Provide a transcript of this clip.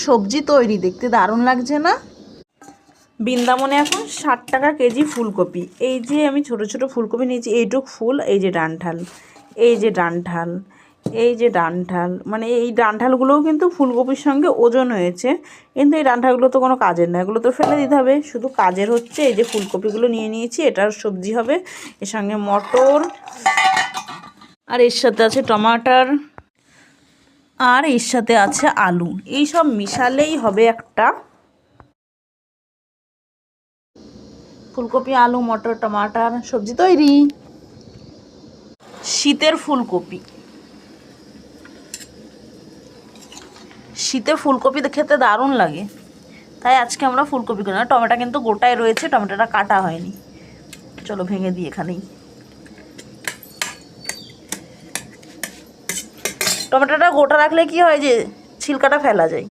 সবজি তৈরি, দেখতে দারুণ লাগছে না? বৃন্দাবনে এখন 60 টাকা কেজি ফুলকপি। এই যে আমি ছোট ছোট ফুলকপি নিয়েছি, এইটুক ফুল, এই যে ডানঠাল, এই যে ডানঠাল, এই যে ডানঠাল, মানে এই ডানঠালগুলোও কিন্তু ফুলকপির সঙ্গে ওজন হয়েছে, কিন্তু এই ডানঠালগুলো তো কোনো কাজের না, এগুলো তো ফেলে দিতে হবে। শুধু কাজের হচ্ছে এই যে ফুলকপিগুলো নিয়ে নিয়েছি, এটার সবজি হবে, এর সঙ্গে মটর, আর এর সাথে আছে টমাটার, আর এর সাথে আছে আলু। এই সব মিশালেই হবে একটা ফুলকপি, আলু, মটর, টমাটার সবজি তৈরি। শীতের ফুলকপি, শীতে ফুলকপি খেতে দারুণ লাগে, তাই আজকে আমরা ফুলকপি করি না। টমেটো কিন্তু গোটায় রয়েছে, টমেটোটা কাটা হয়নি। চলো ভেঙে দিই এখানেই। টমেটোটা গোটা রাখলে কি হয় যে ছিলকাটা ফেলা যায়।